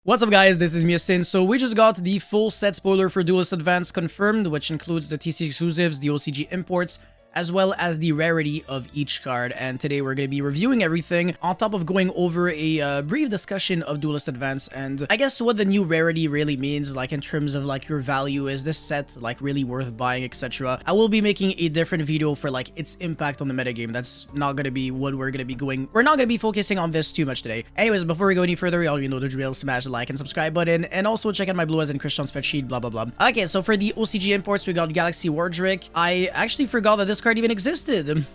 What's up guys, this is Yasin. So we just got the full set spoiler for Duelist Advance confirmed, which includes the TCG exclusives, the OCG imports, as well as the rarity of each card. And today we're going to be reviewing everything on top of going over a brief discussion of Duelist Advance and I guess what the new rarity really means, like in terms of like your value. Is this set like really worth buying, etc. I will be making a different video for like its impact on the metagame. That's not going to be what we're going to be going. We're not going to be focusing on this too much today. Anyways, before we go any further, y'all know the drill. Smash the like and subscribe button, and also check out my Blue Eyes and Crystron spreadsheet, blah blah blah. Okay, so for the OCG imports, we got Galaxy Wardrick. I actually forgot that this card even existed.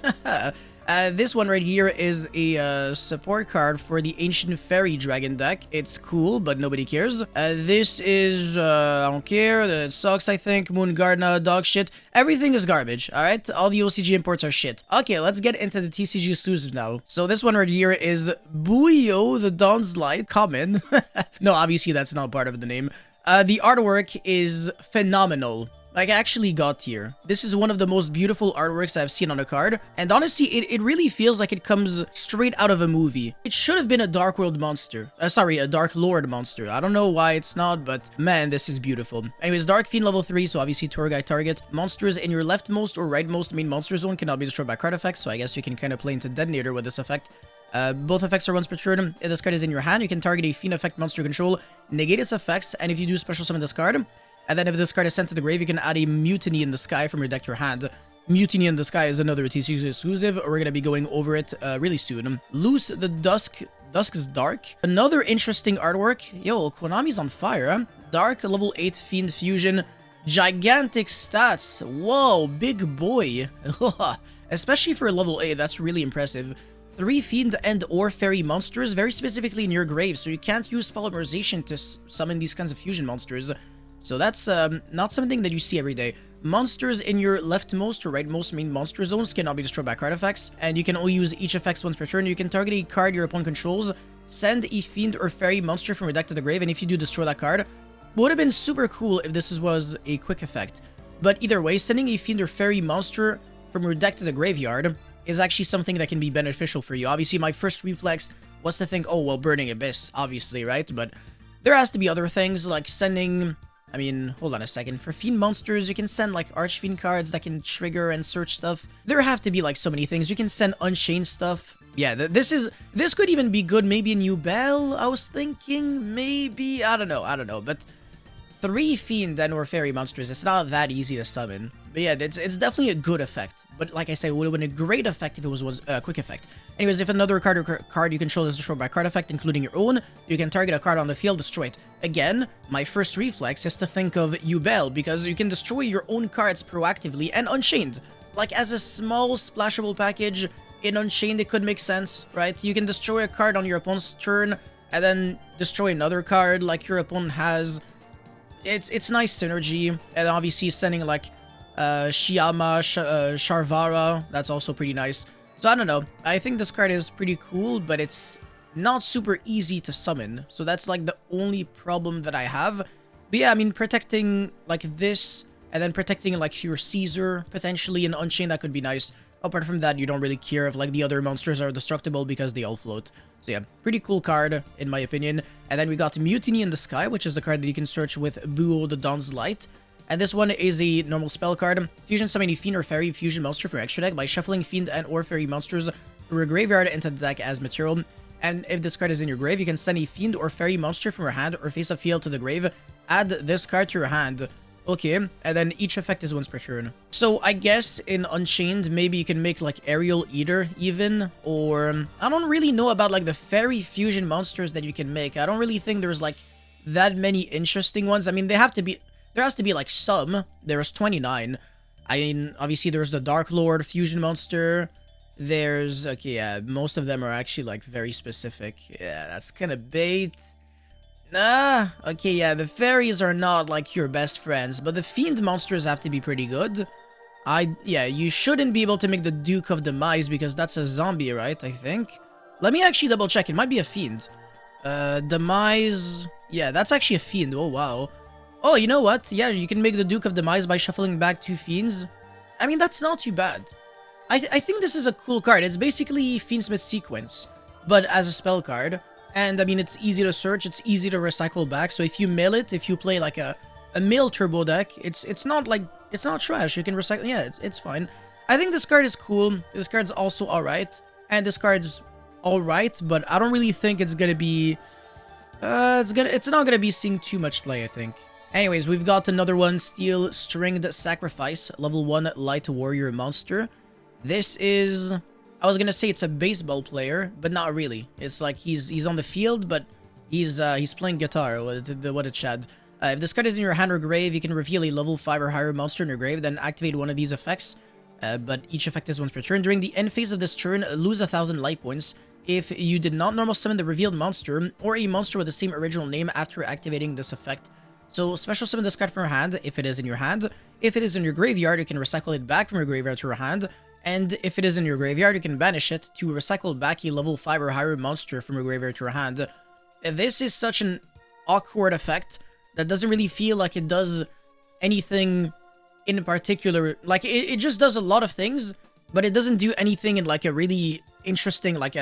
This one right here is a support card for the Ancient Fairy Dragon deck. It's cool, but nobody cares. This is, I don't care. It sucks, I think. Moon Gardner, dog shit. Everything is garbage, alright? All the OCG imports are shit. Okay, let's get into the TCG exclusive now. So this one right here is Buio, the Dawn's Light, common. No, obviously that's not part of the name. The artwork is phenomenal. Like, actually got here. This is one of the most beautiful artworks I've seen on a card, and honestly, it really feels like it comes straight out of a movie. It should have been a Dark World monster. Sorry, a Dark Lord monster. I don't know why it's not, but man, this is beautiful. Anyways, Dark Fiend level 3, so obviously tour guide target. Monsters in your leftmost or rightmost main monster zone cannot be destroyed by card effects, so I guess you can kind of play into Detonator with this effect. Both effects are once per turn. If this card is in your hand, you can target a Fiend effect monster control, negate its effects, and if you do special summon this card, and then if this card is sent to the grave, you can add a Mutiny in the Sky from your deck to your hand. Mutiny in the Sky is another TCG exclusive. We're going to be going over it really soon. Loose the Dusk. Dusk is dark. Another interesting artwork. Yo, Konami's on fire, huh? Dark, level 8 Fiend Fusion. Gigantic stats. Whoa, big boy. Especially for level 8, that's really impressive. 3 Fiend and or Fairy monsters, very specifically in your grave, so you can't use Spell Memorization to summon these kinds of fusion monsters. So that's not something that you see every day. Monsters in your leftmost or rightmost main monster zones cannot be destroyed by card effects, and you can only use each effects once per turn. You can target a card your opponent controls, send a Fiend or Fairy monster from your deck to the grave, and if you do destroy that card, would have been super cool if this was a quick effect. But either way, sending a Fiend or Fairy monster from your deck to the graveyard is actually something that can be beneficial for you. Obviously, my first reflex was to think, oh, well, Burning Abyss, obviously, right? But there has to be other things, like sending... I mean, hold on a second. For Fiend monsters, you can send like Archfiend cards that can trigger and search stuff. There have to be like so many things. You can send Unchained stuff. Yeah, this could even be good. Maybe a new Bell, I was thinking. Maybe, I don't know. But 3 Fiend and or Fairy monsters, it's not that easy to summon. But yeah, it's definitely a good effect. But like I said, it would have been a great effect if it was a quick effect. Anyways, if another card you control is destroyed by card effect, including your own, you can target a card on the field, destroy it. Again, my first reflex is to think of Yubel, because you can destroy your own cards proactively and Unchained. Like, as a small splashable package, in Unchained it could make sense, right? You can destroy a card on your opponent's turn, and then destroy another card like your opponent has. It's nice synergy, and obviously sending like Shiyama, Sharvara, that's also pretty nice. So I don't know, I think this card is pretty cool, but it's not super easy to summon. So that's like the only problem that I have. But yeah, I mean, protecting like this, and then protecting like your Caesar, potentially in Unchained, that could be nice. Apart from that, you don't really care if like the other monsters are destructible because they all float. So yeah, pretty cool card, in my opinion. And then we got Mutiny in the Sky, which is the card that you can search with Buo, the Dawn's Light. And this one is a normal spell card. Fusion summon a Fiend or Fairy fusion monster for your extra deck by shuffling Fiend and or Fairy monsters from your graveyard into the deck as material. And if this card is in your grave, you can send a Fiend or Fairy monster from your hand or face a field to the grave. Add this card to your hand. Okay, and then each effect is once per turn. So I guess in Unchained, maybe you can make like Aerial Eater even, or I don't really know about like the Fairy fusion monsters that you can make. I don't really think there's like that many interesting ones. I mean, there has to be like some. There's 29. I mean, obviously there's the Dark Lord fusion monster. There's, okay, yeah, most of them are actually like very specific. Yeah, that's kind of bait. Okay, yeah, the fairies are not like your best friends, but the Fiend monsters have to be pretty good. Yeah, you shouldn't be able to make the Duke of Demise because that's a zombie, right? I think. Let me actually double check. It might be a Fiend. Demise. Yeah, that's actually a Fiend. Oh, wow. Oh, you know what? Yeah, you can make the Duke of Demise by shuffling back 2 Fiends. I mean, that's not too bad. I think this is a cool card. It's basically Fiendsmith Sequence, but as a spell card. And I mean, it's easy to search, it's easy to recycle back. So if you mill it, if you play like a mill turbo deck, it's not like, it's not trash. You can recycle, yeah, it's fine. I think this card is cool. This card's also alright. And this card's alright, but I don't really think it's gonna be... it's not gonna be seeing too much play, I think. Anyways, we've got another one, Steel Stringed Sacrifice, level 1 Light Warrior monster. This is... I was gonna say it's a baseball player, but not really. It's like he's on the field, but he's playing guitar, what a chad. If this card is in your hand or grave, you can reveal a level 5 or higher monster in your grave, then activate one of these effects. But each effect is once per turn. During the end phase of this turn, lose 1,000 life points if you did not normal summon the revealed monster or a monster with the same original name after activating this effect. So special summon this card from your hand if it is in your hand. If it is in your graveyard, you can recycle it back from your graveyard to your hand. And if it is in your graveyard, you can banish it to recycle back a level 5 or higher monster from your graveyard to your hand. This is such an awkward effect that doesn't really feel like it does anything in particular. Like, it just does a lot of things, but it doesn't do anything in like a really interesting, like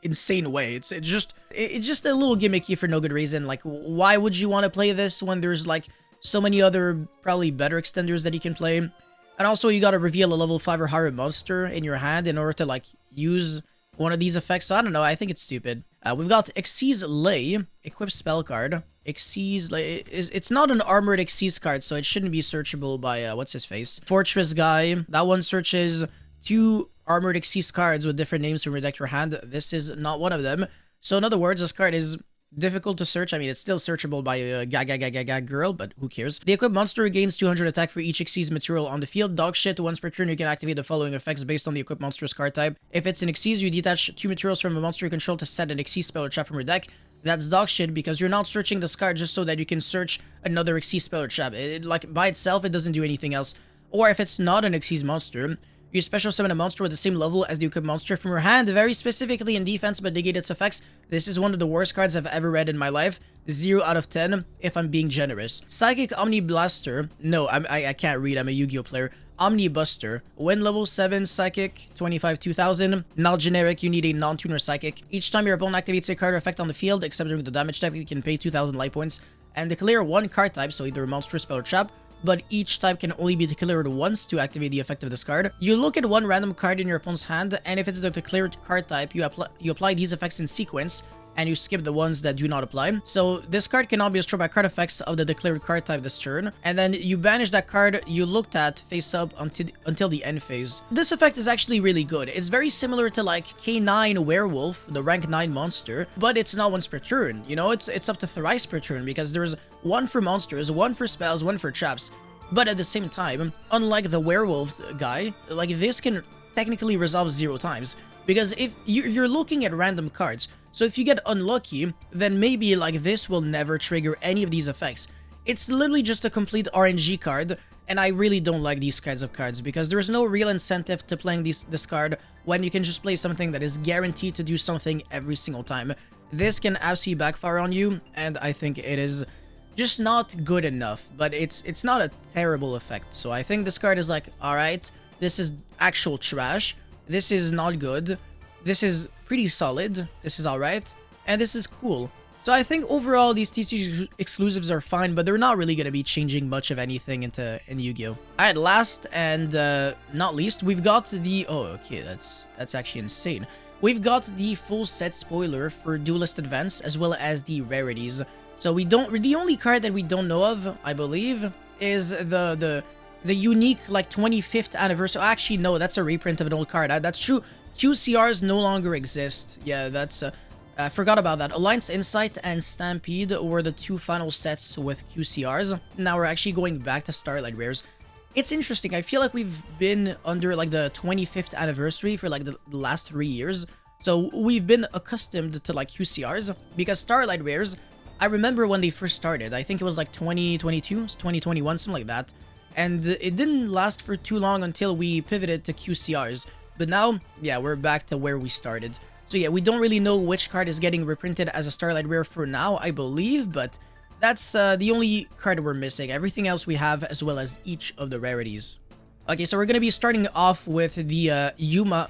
insane way. It's just a little gimmicky for no good reason. Like, why would you want to play this when there's like so many other probably better extenders that you can play? And also, you gotta reveal a level 5 or higher monster in your hand in order to like use one of these effects. So I don't know, I think it's stupid. We've got Xyz Lay, equip spell card. Xyz Lay, it's not an armored Xyz card, so it shouldn't be searchable by, what's his face? Fortress guy. That one searches 2 armored Xyz cards with different names from your deck to your hand. This is not one of them. So in other words, this card is difficult to search. I mean, it's still searchable by a girl, but who cares? The equipped monster gains 200 attack for each Xyz material on the field. Dog shit, once per turn, you can activate the following effects based on the equipped monster's card type. If it's an Xyz, you detach 2 materials from a monster you control to set an Xyz spell or trap from your deck. That's dog shit because you're not searching this card just so that you can search another Xyz spell or trap. Like, by itself, it doesn't do anything else. Or if it's not an Xyz monster, you special summon a monster with the same level as the equipped monster from your hand, very specifically in defense, but negate its effects. This is one of the worst cards I've ever read in my life. 0 out of 10, if I'm being generous. Psychic Omni Blaster. No, I can't read. I'm a Yu-Gi-Oh player. Omni Buster. When level 7, Psychic, 25, 2000. Not generic, you need a non-tuner Psychic. Each time your opponent activates a card or effect on the field, except during the damage type, you can pay 2000 life points. And declare 1 card type, so either a monster, spell, or trap. But each type can only be declared once to activate the effect of this card. You look at 1 random card in your opponent's hand, and if it's the declared card type, you apply these effects in sequence, and you skip the ones that do not apply. So this card cannot be destroyed by card effects of the declared card type this turn. And then you banish that card you looked at face up until the end phase. This effect is actually really good. It's very similar to like K9 Werewolf, the rank 9 monster, but it's not once per turn. You know, it's up to thrice per turn because there's 1 for monsters, 1 for spells, 1 for traps. But at the same time, unlike the werewolf guy, like this can technically resolve 0 times. Because if you're looking at random cards, so if you get unlucky, then maybe like this will never trigger any of these effects. It's literally just a complete RNG card, and I really don't like these kinds of cards because there's no real incentive to playing this card when you can just play something that is guaranteed to do something every single time. This can absolutely backfire on you, and I think it is just not good enough, but it's not a terrible effect. So I think this card is like, alright, this is actual trash, this is not good, this is pretty solid, this is alright, and this is cool. So I think overall these TCG exclusives are fine, but they're not really going to be changing much of anything in Yu-Gi-Oh! Alright, last and not least, we've got the... Oh, okay, that's actually insane. We've got the full set spoiler for Duelist Advance, as well as the rarities. So the only card that we don't know of, I believe, is the unique, like, 25th anniversary. Actually, no, that's a reprint of an old card. That's true. QCRs no longer exist. Yeah, that's... I forgot about that. Alliance Insight and Stampede were the 2 final sets with QCRs. Now we're actually going back to Starlight Rares. It's interesting. I feel like we've been under, like, the 25th anniversary for, like, the last 3 years. So we've been accustomed to, like, QCRs. Because Starlight Rares, I remember when they first started. I think it was, like, 2022, 2021, something like that. And it didn't last for too long until we pivoted to QCRs. But now, yeah, we're back to where we started. So yeah, we don't really know which card is getting reprinted as a Starlight Rare for now, I believe, but that's the only card we're missing. Everything else we have, as well as each of the rarities. Okay, so we're gonna be starting off with the Yuma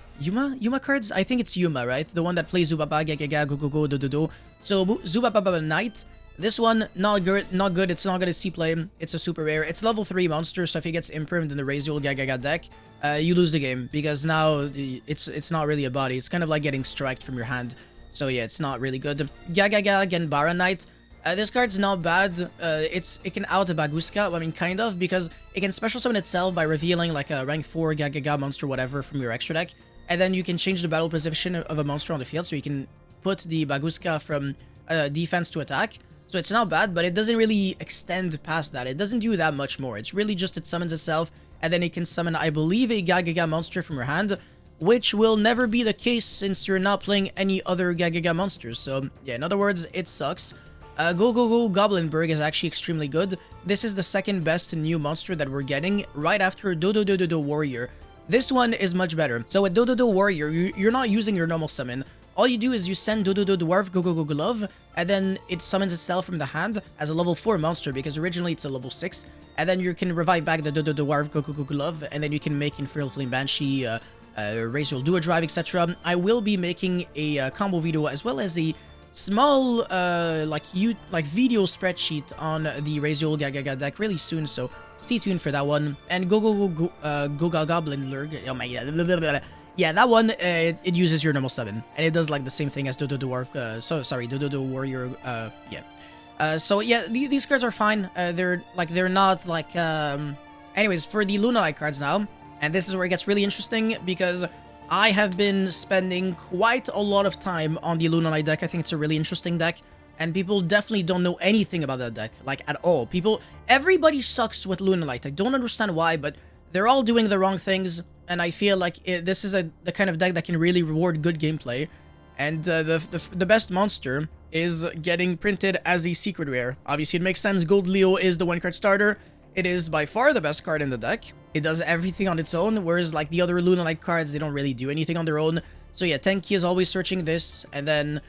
cards? I think it's Yuma, right? The one that plays Zubaba, Gagaga, Go Go Go, Do Do Do. So Zubaba Knight. This one, not good, it's not gonna see play. It's a super rare. It's level 3 monster, so if it gets improved in the Raziel Gagaga deck, you lose the game, because now it's not really a body. It's kind of like getting striked from your hand. So yeah, it's not really good. Gagaga Genbara Knight. This card's not bad. It can out a Baguska, I mean, kind of, because it can special summon itself by revealing like a rank 4 Gagaga monster, whatever, from your extra deck. And then you can change the battle position of a monster on the field, so you can put the Baguska from defense to attack. So it's not bad, but it doesn't really extend past that. It doesn't do that much more. It's really just it summons itself, and then it can summon, I believe, a Gagaga monster from your hand, which will never be the case since you're not playing any other Gagaga monsters. So yeah, in other words, it sucks. Go Go Go Goblinberg is actually extremely good. This is the second best new monster that we're getting, right after Do Do Do Do Do Warrior. This one is much better. So with Do Do Do Warrior, you're not using your normal summon. All you do is you send Do Do Do Dwarf Go Go Go Glove, and then it summons itself from the hand as a level 4 monster, because originally it's a level 6. And then you can revive back the Do Do Do Dwarf Go Go Go Glove, and then you can make Infernal Flame Banshee, Raziel Duo Drive, etc. I will be making a combo video as well as a small like video spreadsheet on the Raziel Gagaga deck really soon, so stay tuned for that one. And Go Go Go Go Goblin Lurg, oh my god, yeah, that one, it uses your normal summon, and it does like the same thing as Do Do Dwarf, Do Do Do Warrior, yeah. So yeah, these cards are fine. They're not like, anyways, for the Lunalite cards now, and this is where it gets really interesting, because I have been spending quite a lot of time on the Lunalite deck. I think it's a really interesting deck, and people definitely don't know anything about that deck, like, at all. Everybody sucks with Lunalite. I don't understand why, but they're all doing the wrong things, and I feel like this is the kind of deck that can really reward good gameplay. And the best monster is getting printed as a secret rare. Obviously, it makes sense. Gold Leo is the 1-card starter. It is by far the best card in the deck. It does everything on its own, whereas like the other Lunalite cards, they don't really do anything on their own. So yeah, Tenki is always searching this, and then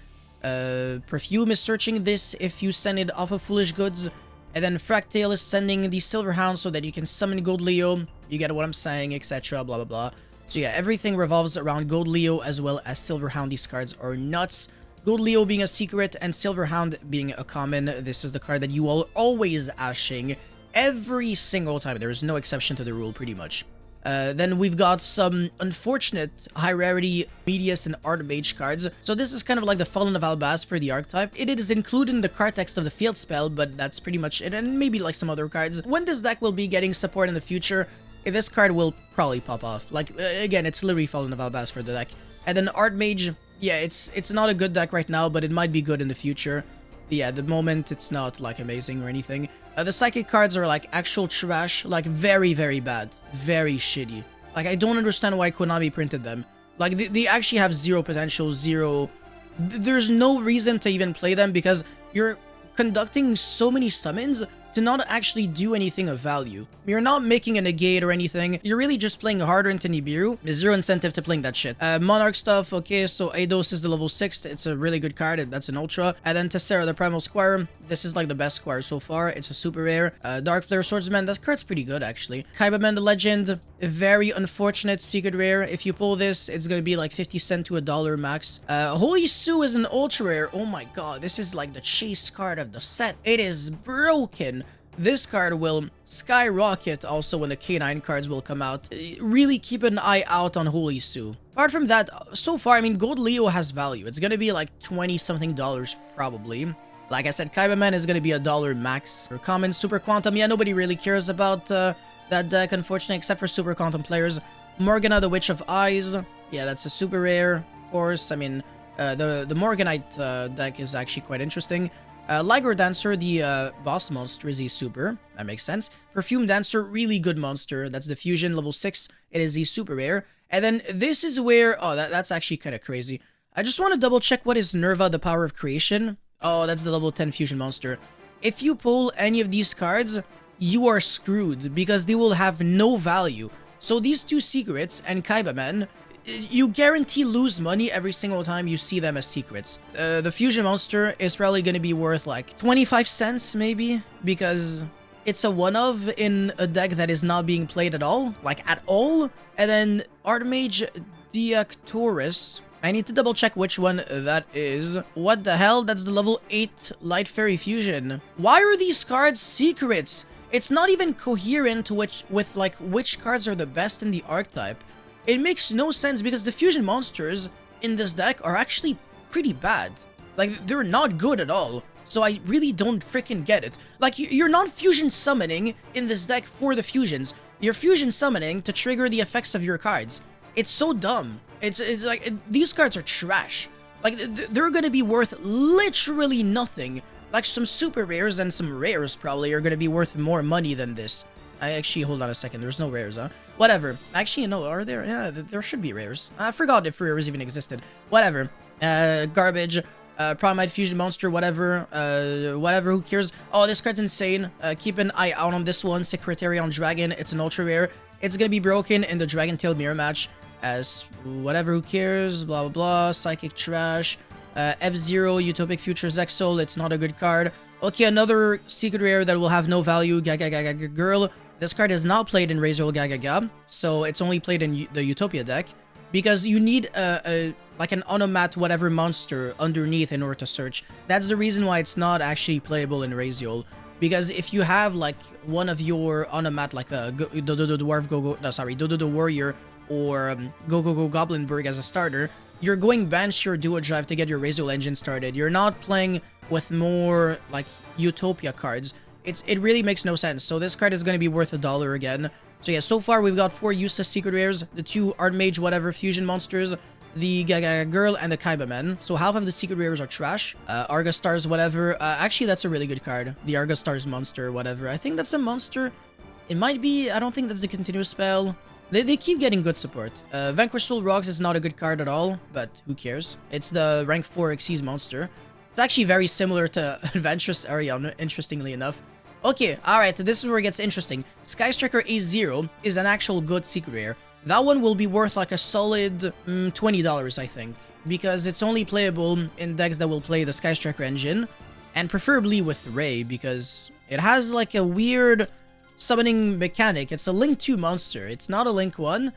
Perfume is searching this if you send it off of Foolish Goods. And then Fractale is sending the Silver Hound so that you can summon Gold Leo. You get what I'm saying, etc. Blah, blah, blah. So yeah, everything revolves around Gold Leo as well as Silver Hound. These cards are nuts. Gold Leo being a secret and Silver Hound being a common. This is the card that you are always ashing every single time. There is no exception to the rule, pretty much. Then we've got some unfortunate high rarity Medius and Archmage cards. So this is kind of like the Fallen of Albaz for the archetype. It is included in the card text of the field spell, but that's pretty much it, and maybe like some other cards. When this deck will be getting support in the future, this card will probably pop off. Like, again, it's literally Fallen of Albaz for the deck. And then Archmage, yeah, it's not a good deck right now, but it might be good in the future. But yeah, at the moment, it's not like amazing or anything. The psychic cards are like actual trash, like very, very bad, very shitty. Like, I don't understand why Konami printed them. Like, they actually have zero potential, zero... There's no reason to even play them, because you're conducting so many summons to not actually do anything of value. You're not making a negate or anything. You're really just playing harder into Nibiru. There's zero incentive to playing that shit. Monarch stuff, okay, so Eidos is the level 6. It's a really good card. That's an ultra. And then Tessera, the Primal Squire. This is like the best squire so far. It's a super rare. Dark Flare Swordsman. That card's pretty good, actually. Kaibaman the Legend. A very unfortunate secret rare. If you pull this, it's gonna be like 50 cents to $1 max. Holy Sue is an ultra rare. Oh my god, this is like the chase card of the set. It is broken. This card will skyrocket also when the K9 cards will come out. Really keep an eye out on Holy Sue. Apart from that, so far, I mean, Gold Leo has value. It's gonna be like $20-something probably. Like I said, Kaibaman is gonna be $1 max. For common, Super Quantum, yeah, nobody really cares about that deck, unfortunately, except for Super Quantum players. Morgana, the Witch of Eyes. Yeah, that's a super rare, of course. I mean, the Morganite deck is actually quite interesting. Liger Dancer, the boss monster, is a super. That makes sense. Perfume Dancer, really good monster. That's the fusion, level 6. It is a super rare. And then this is where... Oh, that's actually kind of crazy. I just want to double check what is Nerva, the Power of Creation. Oh, that's the level 10 fusion monster. If you pull any of these cards, you are screwed, because they will have no value. So these two secrets and Kaibaman, you guarantee lose money every single time you see them as secrets. The fusion monster is probably going to be worth like 25 cents maybe, because it's a one-of in a deck that is not being played at all, like at all. And then Archmage Deactorus. I need to double check which one that is. What the hell? That's the level 8 Light Fairy Fusion. Why are these cards secrets? It's not even coherent with like which cards are the best in the archetype. It makes no sense because the fusion monsters in this deck are actually pretty bad. Like, they're not good at all. So I really don't freaking get it. Like, you're not fusion summoning in this deck for the fusions. You're fusion summoning to trigger the effects of your cards. It's so dumb. It's like, these cards are trash. Like, they're gonna be worth literally nothing. Like, some super rares and some rares probably are gonna be worth more money than this. I actually, hold on a second, there's no rares, huh? Whatever. Actually, no, are there? Yeah, there should be rares. I forgot if rares even existed. Whatever. Garbage. Promite Fusion Monster, whatever. Whatever, who cares? Oh, this card's insane. Keep an eye out on this one. Secretarian Dragon. It's an ultra rare. It's gonna be broken in the Dragon Tail Mirror match. As whatever, who cares? Blah, blah, blah. Psychic Trash. F-Zero, Utopic Futures Exile. It's not a good card. Okay, another secret rare that will have no value. Gaga Gaga Girl. This card is not played in Razor Gaga Gaga, so it's only played in the Utopia deck. Because you need like an Onomat whatever monster underneath in order to search. That's the reason why it's not actually playable in Raziel. Because if you have like one of your Onomat like a Dwarf Dodo Warrior or Go Goblinberg as a starter, you're going bench your Duo Drive to get your Raziel engine started. You're not playing with more like Utopia cards. It really makes no sense. So this card is going to be worth $1 again. So yeah, so far we've got 4 useless secret rares, the 2 Archmage whatever fusion monsters, the Gaga Girl, and the Kaiba Man. So half of the secret rares are trash. Arga Stars whatever. Actually, that's a really good card. The Arga Stars monster whatever. I think that's a monster. It might be. I don't think that's a continuous spell. They keep getting good support. Vanquish Soul Rocks is not a good card at all, but who cares? It's the rank 4 Xyz monster. It's actually very similar to Adventurous Arion, interestingly enough. Okay, alright, so this is where it gets interesting. Sky Striker A0 is an actual good secret rare. That one will be worth like a solid $20, I think. Because it's only playable in decks that will play the Sky Striker engine. And preferably with Ray, because it has like a weird summoning mechanic. It's a Link 2 monster. It's not a Link 1,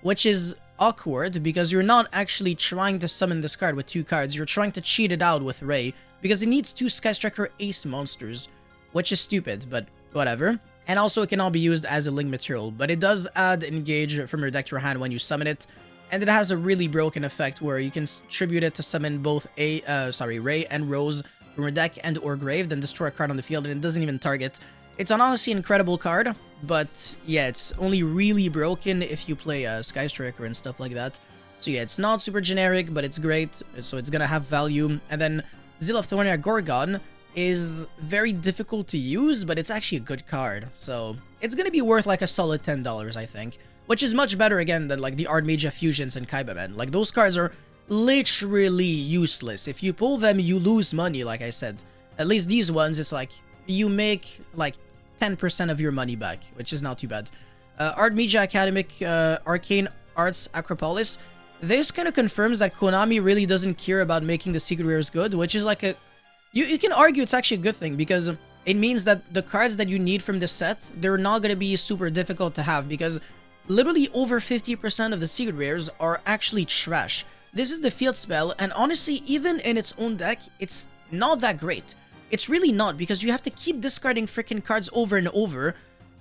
which is awkward because you're not actually trying to summon this card with 2 cards. You're trying to cheat it out with Ray because it needs 2 Sky Striker Ace monsters, which is stupid, but whatever. And also it cannot be used as a Link material, but it does add Engage from your deck to your hand when you summon it. And it has a really broken effect where you can tribute it to summon both Ray and Rose from your deck and or grave, then destroy a card on the field, and it doesn't even target. It's an honestly incredible card, but yeah, it's only really broken if you play Sky Striker and stuff like that. So yeah, it's not super generic, but it's great, so it's gonna have value. And then Zilophthonia Gorgon is very difficult to use, but it's actually a good card. So it's gonna be worth like a solid $10, I think. Which is much better, again, than like the Archmage Fusions and Kaiba Man. Like, those cards are literally useless. If you pull them, you lose money, like I said. At least these ones, it's like, you make like 10% of your money back, which is not too bad. Archmage Academic Arcane Arts Acropolis. This kind of confirms that Konami really doesn't care about making the secret rares good, which is like a... You can argue it's actually a good thing, because it means that the cards that you need from this set, they're not going to be super difficult to have, because literally over 50% of the secret rares are actually trash. This is the field spell, and honestly, even in its own deck, it's not that great. It's really not, because you have to keep discarding freaking cards over and over,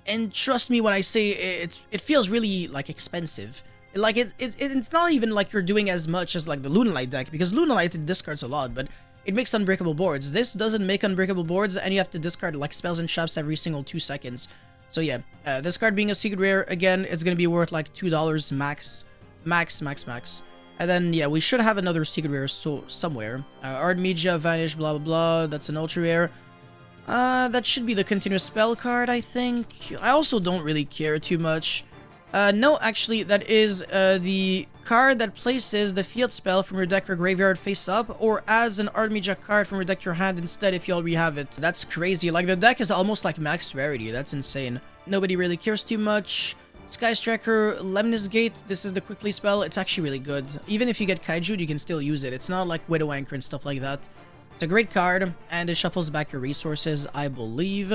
and trust me when I say it feels really, like, expensive. Like, it's not even like you're doing as much as, like, the Lunalight deck, because Lunalight it discards a lot, but it makes unbreakable boards. This doesn't make unbreakable boards, and you have to discard, like, spells and traps every single 2 seconds. So yeah, this card being a secret rare, again, it's gonna be worth, like, $2 max. Max. And then, yeah, we should have another secret rare somewhere. Ardmedia, Vanish, blah, blah, blah. That's an ultra rare. That should be the continuous spell card, I think. I also don't really care too much. No, actually, that is the card that places the field spell from your deck or graveyard face up, or as an Ardmedia card from your deck to your hand instead if you already have it. That's crazy. Like, the deck is almost like max rarity. That's insane. Nobody really cares too much. Sky Striker, Lemnis Gate, this is the quickly spell. It's actually really good. Even if you get Kaiju, you can still use it. It's not like Widow Anchor and stuff like that. It's a great card, and it shuffles back your resources, I believe.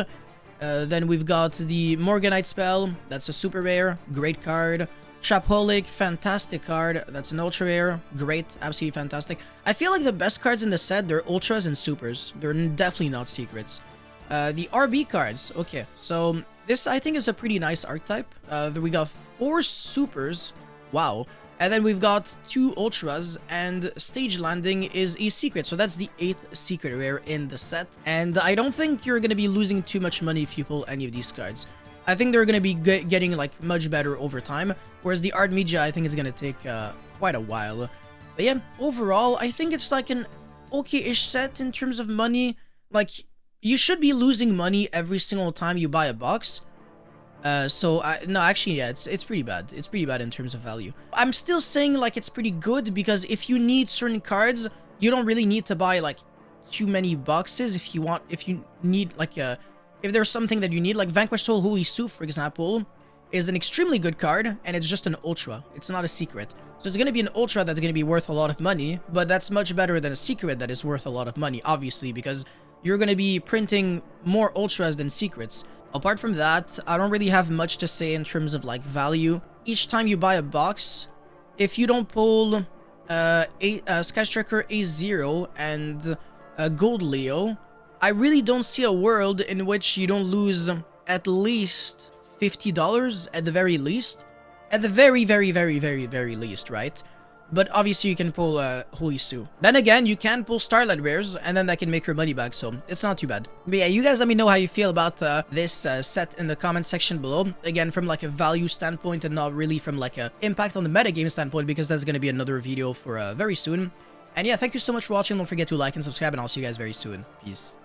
Then we've got the Morganite spell. That's a super rare. Great card. Trapaholic, fantastic card. That's an ultra rare. Great, absolutely fantastic. I feel like the best cards in the set, they're ultras and supers. They're definitely not secrets. The RB cards. Okay, so this I think is a pretty nice archetype. We got 4 supers. Wow. And then we've got 2 ultras, and Stage Landing is a secret. So that's the 8th secret rare in the set. And I don't think you're going to be losing too much money if you pull any of these cards. I think they're going to be getting like much better over time. Whereas the Art Media, I think it's going to take quite a while. But yeah, overall, I think it's like an okay-ish set in terms of money. Like, you should be losing money every single time you buy a box. No, actually, yeah, it's pretty bad. It's pretty bad in terms of value. I'm still saying, like, it's pretty good because if you need certain cards, you don't really need to buy, like, too many boxes if you need, like, if there's something that you need, like Vanquish Soul Holy Soup, for example, is an extremely good card, and it's just an ultra. It's not a secret. So it's going to be an ultra that's going to be worth a lot of money, but that's much better than a secret that is worth a lot of money, obviously, because you're going to be printing more ultras than secrets. Apart from that, I don't really have much to say in terms of, like, value. Each time you buy a box, if you don't pull Sky Striker A0 and Gold Leo, I really don't see a world in which you don't lose at least $50 at the very least. At the very, very, very, very, very least, right? But obviously you can pull Holy Sue. Then again, you can pull Starlight Rares, and then that can make your money back, so it's not too bad. But yeah, you guys let me know how you feel about this set in the comment section below. Again, from like a value standpoint and not really from like a impact on the metagame standpoint, because that's going to be another video for very soon. And yeah, thank you so much for watching. Don't forget to like and subscribe, and I'll see you guys very soon. Peace.